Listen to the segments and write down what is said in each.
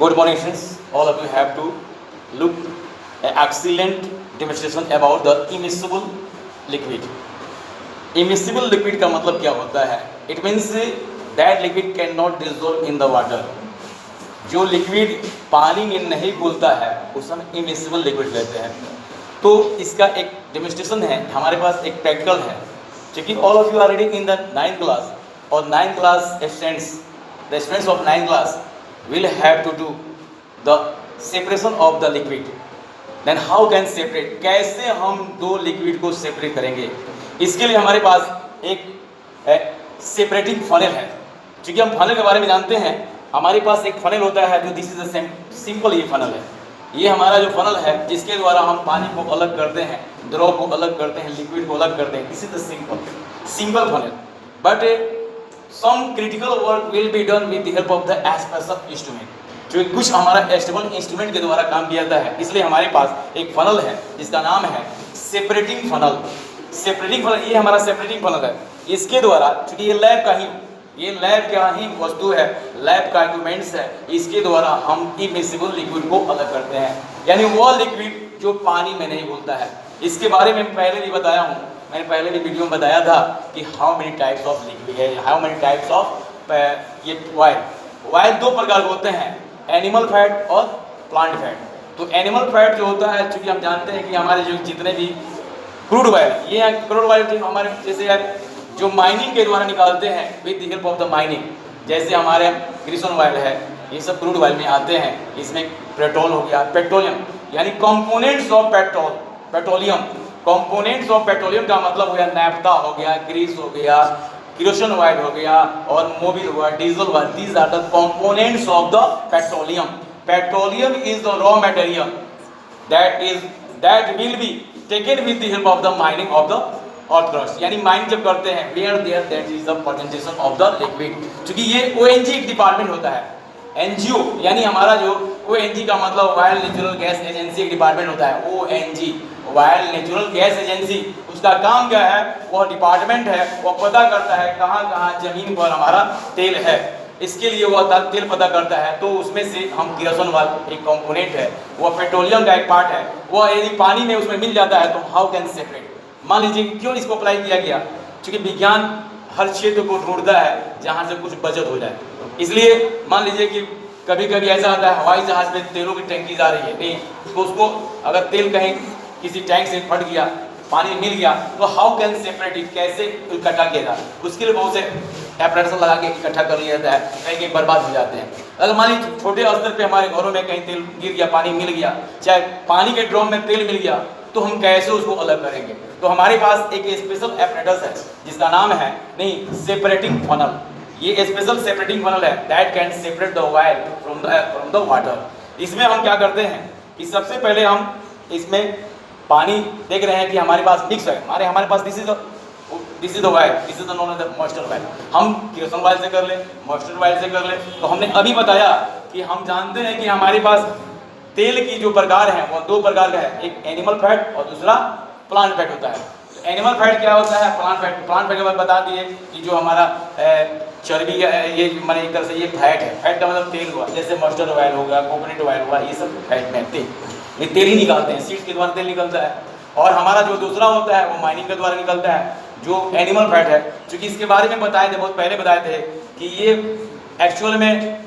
Good morning, students. All of you have to look an excellent demonstration about the immiscible liquid. Immiscible liquid का मतलब क्या होता है? It means that liquid cannot dissolve in the water. जो liquid पानी में नहीं घुलता है उसे हम immiscible liquid कहते हैं. तो इसका एक डेमोन्स्ट्रेशन है, हमारे पास एक प्रैक्टिकल है, क्योंकि all of you are reading in the 9th class और 9th class students of 9th class will have to do the separation of the liquid. Then how can separate? कैसे हम दो लिक्विड को सेपरेट करेंगे? इसके लिए हमारे पास एक सेपरेटिंग फनल है. क्योंकि हम फनल के बारे में जानते हैं, हमारे पास एक फनल होता है जो दिस इज अ सिंपल ये फनल है. ये हमारा जो फनल है जिसके द्वारा हम पानी को अलग करते हैं, द्रव को अलग करते हैं, लिक्विड को अलग करते हैं. This is the simple funnel. But some critical work will be done with the help of the special instrument. जो कुछ हमारा स्टेबल इंस्ट्रूमेंट के द्वारा काम किया जाता है. इसलिए हमारे पास एक फनल है जिसका नाम है सेपरेटिंग फनल. सेपरेटिंग फनल, ये हमारा सेपरेटिंग फनल है. इसके द्वारा, चूंकि ये लैब का ही वस्तु है, लैब का इक्विपमेंट्स है, इसके द्वारा हम इमिसिबल लिक्विड को अलग करते हैं, यानी वो लिक्विड जो पानी में नहीं घुलता है. इसके बारे में पहले भी बताया हूँ, मैंने पहले भी वीडियो में बताया था कि how many types of liquid है, हाउ मेनी टाइप्स ऑफ ये ऑयल दो प्रकार के होते हैं, एनिमल फैट और प्लांट फैट. तो एनिमल फैट जो होता है, चूँकि हम जानते हैं कि हमारे जो जितने भी क्रूड ऑयल, ये क्रूड ऑयल हमारे जैसे जो माइनिंग के द्वारा निकालते हैं with the help of the mining, जैसे हमारे ग्रीसन ऑयल है, ये सब क्रूड ऑयल में आते हैं. इसमें पेट्रोल हो गया, पेट्रोलियम यानी components of petroleum. Components of petroleum का मतलब हो गया नैफ्था हो गया, ग्रीस हो गया, केरोसिन ऑयल हो गया और मोबिल हुआ, डीजल हुआ. These are the components of the petroleum. Petroleum is the raw material that will be taken with the help of the mining of the earth crust. यानी mining जब करते हैं where there that is the presentation of the liquid. क्योंकि ये ओएनजी एक department होता है. NGO यानी हमारा जो ओएनजी का मतलब वाइल्ड नेचुरल गैस एजेंसी एक डिपार्टमेंट होता है. ओएनजी वाइल्ड नेचुरल गैस एजेंसी, उसका काम क्या है? वह डिपार्टमेंट है, वो पता करता है कहाँ कहाँ जमीन पर हमारा तेल है. इसके लिए वह तेल पता करता है. तो उसमें से हम केरोसिन वाला एक कंपोनेंट है, वह पेट्रोलियम का एक पार्ट है. वह यदि पानी में उसमें मिल जाता है तो हाउ कैन सेपरेट. मान लीजिए क्यों इसको अप्लाई किया गया, क्योंकि विज्ञान हर क्षेत्र को ढूंढता है जहाँ से कुछ बचत हो जाए. इसलिए मान लीजिए कि कभी कभी ऐसा होता है हवाई जहाज में तेलों की टैंकी जा रही है, नहीं तो उसको अगर तेल कहीं किसी टैंक से फट गया, पानी मिल गया, तो हाउ कैन सेपरेट इट, कैसे इकट्ठा किया जाए. उसके लिए बहुत से एपरेटर लगा के इकट्ठा कर लिया जाता है, कहीं कहीं बर्बाद हो जाते हैं. अगर मान लीजिए छोटे स्तर पे हमारे घरों में कहीं तेल गिर गया, पानी मिल गया, चाहे पानी के ड्रम में तेल मिल गया, तो हम कैसे उसको अलग करेंगे. तो हमारे पास एक स्पेशल एपरेटस है जिसका नाम है सेपरेटिंग फनल. ये स्पेशल सेपरेटिंग फनल है that can separate the oil from the water. इसमें हम क्या करते हैं कि सबसे पहले हम इसमें पानी देख रहे हैं कि हमारे पास मिक्स है, हमारे पास this is the oil, this is the non the mustard oil. हम केरोसिन ऑयल से कर ले, मस्टर्ड ऑयल से कर ले. तो हमने अभी बताया कि हम जानते हैं कि हमारे पास तेल की जो प्रकार है वो दो प्रकार का है, एक एनिमल फैट और दूसरा प्लांट फैट होता है. तो एनिमल फैट क्या होता है, प्लांट फैट के बाद बता दिए कि जो हमारा चर्बी ये माने एक तरह से ये फैट है. फैट का मतलब तेल हुआ, जैसे मस्टर्ड ऑयल होगा, कोकोनट ऑयल हुआ, ये सब फैट में तेल, ये तेल ही निकालते हैं, सीड्स के द्वारा तेल निकलता है. और हमारा जो दूसरा होता है वो माइनिंग के द्वारा निकलता है, जो एनिमल फैट है. क्योंकि इसके बारे में बताए थे, बहुत पहले बताए थे कि ये एक्चुअल में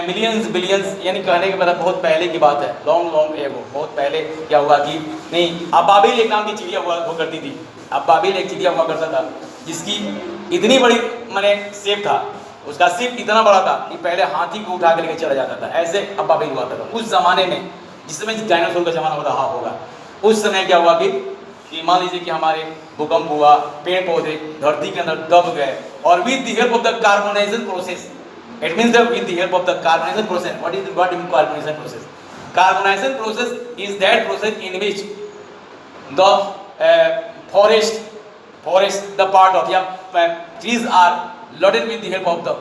मिलियंस बिलियंस यानी कहने के बाद बहुत पहले की बात है, लॉन्ग एगो, बहुत पहले क्या हुआ कि अबाबिल एक नाम की चिड़िया हुआ करती थी. अबाबिल एक चिड़िया हुआ करता था जिसकी इतनी बड़ी माने शेप था, उसका शेप इतना बड़ा था कि पहले हाथी को उठा के लेके चला जाता था. ऐसे अबाबिल हुआ था. उस जमाने में, जिस समय डायनासोर का जमाना हो रहा होगा, उस समय क्या हुआ कि मान लीजिए कि हमारे भूकंप हुआ, पेड़ पौधे धरती के अंदर दब गए, और with the help of the carbonisation process, it means that with the help of the carbonisation process. What is carbonisation process? Carbonisation process is that process in which the forest the part of trees are loaded with the help of the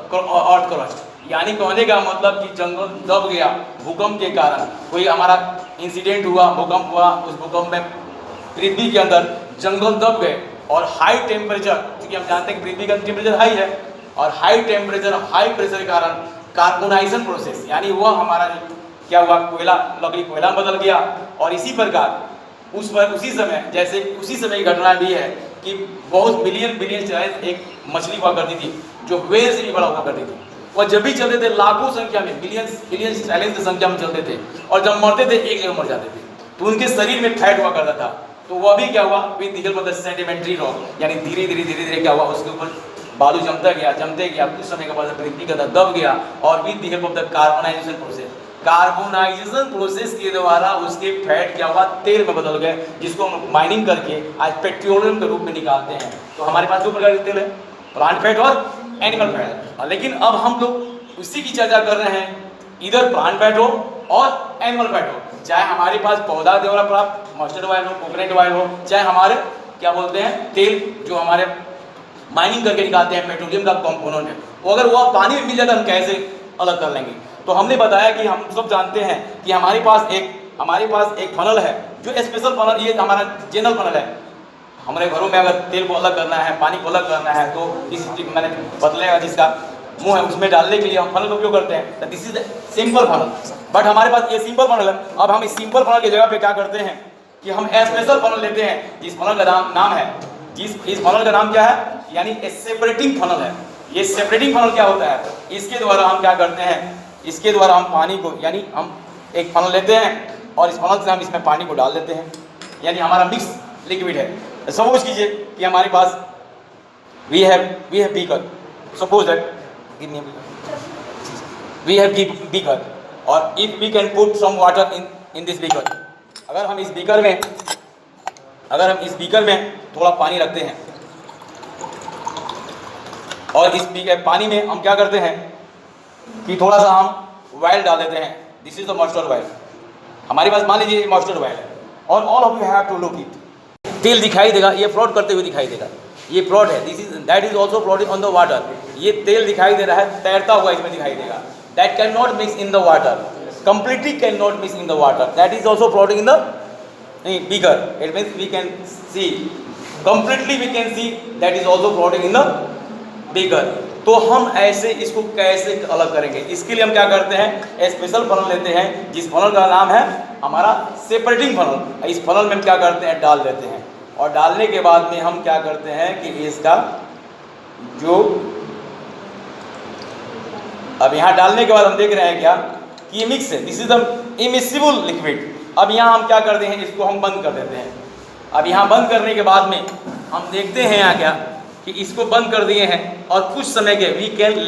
earth crust. यानी कहने का मतलब कि जंगल दब गया भूकंप के कारण, कोई हमारा इंसिडेंट हुआ, भूकंप हुआ, उस भूकंप में पृथ्वी के अंदर जंगल दब गए और हाई टेम्परेचर, क्योंकि हम जानते हैं कि पृथ्वी का टेम्परेचर हाई है, और हाई टेम्परेचर हाई प्रेशर के कारण कार्बोनाइजेशन प्रोसेस, यानी वह हमारा क्या हुआ, कोयला, लकड़ी कोयला बदल गया। और इसी प्रकार उसी समय, जैसे उसी समय की घटना भी है कि बहुत मिलियन बिलियन चाहे एक मछली हुआ करती थी जो व्हेल से भी बड़ा हुआ करती थी, और जब भी चलते थे लाखों संख्या में, बिलियंस बिलियंस ट्रिलियंस की संख्या में चलते थे, और जब मरते थे एक जगह मर जाते थे, तो उनके शरीर में फैट हुआ करता था। तो वह भी क्या हुआ, with the help of the sedimentary rock, यानी धीरे धीरे क्या हुआ, उसके ऊपर बालू जमते गया, कुछ समय के बाद पृथ्वी का दब गया, और with the help of the carbonisation process के द्वारा उसके फैट क्या हुआ, तेल में बदल गए, जिसको हम माइनिंग करके आज पेट्रोलियम के रूप में निकालते हैं। तो हमारे पास दो प्रकार के तेल है, प्लांट फैट और एनिमल फैट। लेकिन अब हम लोग उसी की चर्चा कर रहे हैं, इधर प्लांट फैट हो और एनिमल फैट हो, चाहे हमारे पास पौधा द्वारा प्राप्त मस्टर्ड ऑयल हो, कोकोनट ऑयल हो, चाहे हमारे क्या बोलते हैं तेल जो हमारे माइनिंग करके निकालते हैं, पेट्रोलियम का कंपोनेंट है, वो अगर वह पानी में मिल जाता है हम कैसे अलग कर लेंगे। तो हमने बताया कि हम सब जानते हैं कि हमारे पास एक फनल है, जो स्पेशल फनल, ये हमारा जनरल फनल है। हमारे घरों में अगर तेल को अलग करना है, पानी को अलग करना है, तो इस मैंने बदलेगा जिसका मुंह है उसमें डालने के लिए हम फनल का उपयोग करते हैं। This is simple funnel, but हमारे पास ये सिंपल फनल है। अब हम इस सिंपल फनल की जगह पे क्या करते हैं कि हम स्पेशल फनल लेते हैं, जिस फनल का नाम है, इस फनल का नाम क्या है, यानी सेपरेटिंग फनल है। ये सेपरेटिंग फनल क्या होता है, इसके द्वारा हम क्या करते हैं, इसके द्वारा हम पानी को, यानी हम एक फनल लेते हैं और इस फनल से हम इसमें पानी को डाल देते हैं, यानी हमारा मिक्स लिक्विड है। सपोज कीजिए कि हमारे पास we have beaker, suppose that we have beaker, और if we can put some water in this beaker, अगर हम इस बीकर में थोड़ा पानी रखते हैं और इस पानी में हम क्या करते हैं कि थोड़ा सा हम ऑयल डाल देते हैं। This is the mustard oil, हमारे पास मान लीजिए मस्टर्ड ऑयल है, और all of you have to look it, तेल दिखाई देगा, ये फ्लोट करते हुए दिखाई देगा, ये फ्लोट है, that is also floating on the water, ये तेल दिखाई दे रहा है, तैरता हुआ इसमें दिखाई देगा, that can not mix in the water, completely cannot mix in the water, that is also floating in the beaker. It means we can see completely, we can see that is also floating in the beaker. तो हम ऐसे इसको कैसे अलग करेंगे, इसके लिए हम क्या करते हैं, स्पेशल फनल लेते हैं, जिस फनल का नाम है हमारा सेपरेटिंग फनल। इस फनल में हम क्या करते हैं, डाल देते हैं, और डालने के बाद में हम क्या करते हैं कि इसका जो अब यहाँ डालने के बाद हम देख रहे हैं क्या कि ये मिक्स है, this is the immiscible liquid. अब यहाँ हम क्या करते हैं, इसको हम बंद कर देते हैं। अब यहाँ बंद करने के बाद में हम देखते हैं यहाँ क्या कि इसको बंद कर दिए हैं, और कुछ समय के we can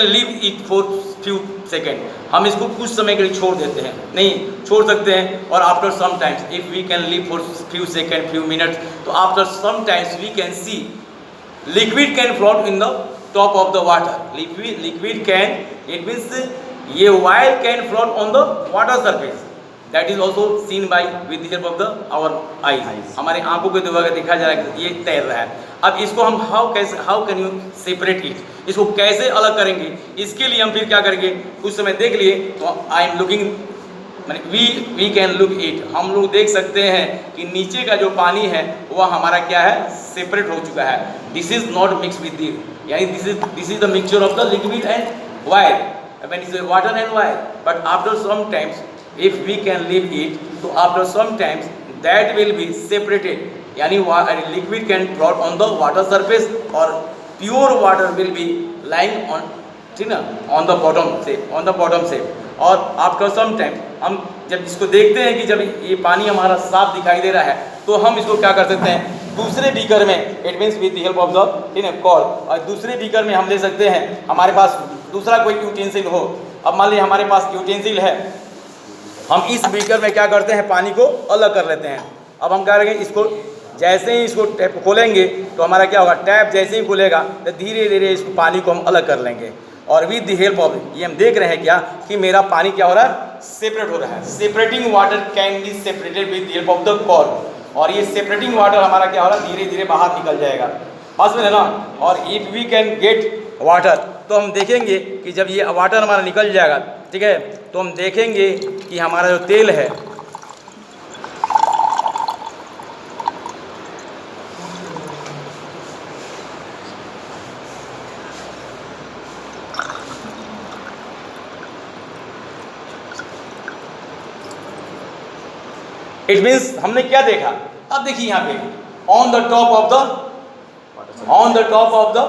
leave it for few second, हम इसको कुछ समय के लिए छोड़ देते हैं, नहीं छोड़ सकते हैं, और after some times if we can leave for few second few minutes, तो after some times we can see liquid can float in the top of the water, liquid can, it means ये oil can float on the water surface, that is also seen by with the help of the our eyes, हमारे आंखों के द्वारा देखा जा रहा है ये तैर रहा है। अब इसको हम how can you separate it, इसको कैसे अलग करेंगे, इसके लिए हम फिर क्या करेंगे, कुछ समय देख लिए तो I am looking, we can look it, हम लोग देख सकते हैं कि नीचे का जो पानी है वह हमारा क्या है, सेपरेट हो चुका है, this is not mix with the, यानी this is the mixture of the liquid and oil, when is water and oil, but after some times if we can leave it, तो after some times that will be separated, यानी liquid can float on the water surface, और pure water will be lying on, ठीक ना, on the bottom से, और after some time हम जब इसको देखते हैं कि जब ये पानी हमारा साफ दिखाई दे रहा है, तो हम इसको क्या कर सकते हैं, दूसरे बीकर में, it means with the help of the, ठीक है, कॉर्क, और दूसरे बीकर में हम ले सकते हैं, हमारे पास दूसरा कोई यूटेंसिल हो। अब मान लीजिए हमारे पास यूटेंसिल है, हम इस बीकर में क्या करते हैं, पानी को अलग कर लेते हैं। अब हम क्या करेंगे, इसको जैसे ही इसको टैप खोलेंगे तो हमारा क्या होगा, टैप जैसे ही खुलेगा तो धीरे धीरे इस पानी को हम अलग कर लेंगे, और विद द हेल्प ऑफ, ये हम देख रहे हैं क्या कि मेरा पानी क्या हो रहा है, सेपरेट हो रहा है। Separating water can be separated with the help of the cork, और ये सेपरेटिंग वाटर हमारा क्या हो रहा है, धीरे धीरे बाहर निकल जाएगा, पास में है ना। और if we can get water, तो हम देखेंगे कि जब ये वाटर हमारा निकल जाएगा, ठीक है, तो हम देखेंगे कि हमारा जो तेल है इट मीन्स हमने क्या देखा, अब देखिए यहाँ पे on the top of the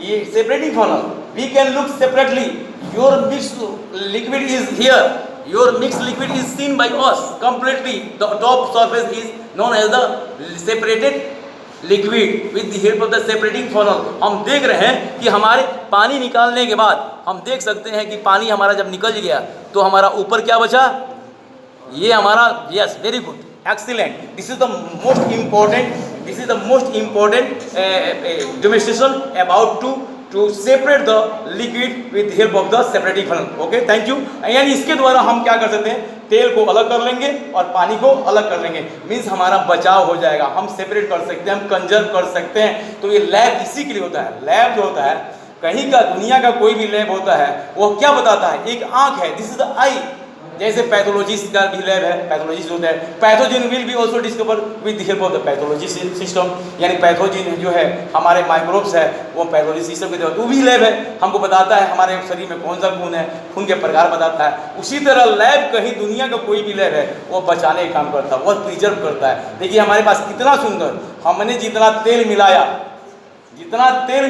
ये separating funnel we can look separately your mix liquid is here, your mix liquid is seen by us completely, the top surface is known as the separated liquid with the help of the separating funnel. हम देख रहे हैं कि हमारे पानी निकालने के बाद हम देख सकते हैं कि पानी हमारा जब निकल गया तो हमारा ऊपर क्या बचा, ये हमारा, yes very good, excellent, this is the most important demonstration about to separate the liquid with help of the separating funnel. Okay, thank you. यानी इसके द्वारा हम क्या कर सकते हैं, तेल को अलग कर लेंगे और पानी को अलग कर लेंगे, मीन्स हमारा बचाव हो जाएगा, हम सेपरेट कर सकते हैं, हम कंजर्व कर सकते हैं। तो ये लैब इसी के लिए होता है। लैब जो होता है, कहीं का दुनिया का कोई भी लैब होता है, वो क्या बताता है, एक आंख है, दिस इज द आई। जैसे पैथोलॉजिस्ट का भी लैब है, पैथोलॉजिस्ट होता है, pathogen will be also discover with the help of the pathology system, यानी पैथोजन जो है हमारे माइक्रोब्स है वो पैथोलॉजी सिस्टम के द्वारा, वो भी लैब है, हमको बताता है हमारे शरीर में कौन सा खून है, खून के प्रकार बताता है। उसी तरह लैब, कहीं दुनिया का कोई भी लैब है, वो बचाने का काम करता है, वो प्रिजर्व करता है। देखिए हमारे पास कितना सुंदर, हमने जितना तेल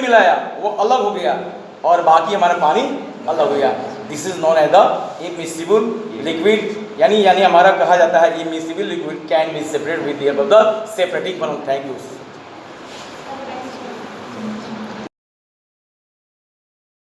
मिलाया वो अलग हो गया और बाकी हमारा पानी अलग हो गया। This is known as the immiscible liquid, यानी हमारा कहा जाता है immiscible liquid can be separate with the help of the separating funnel. Thank you.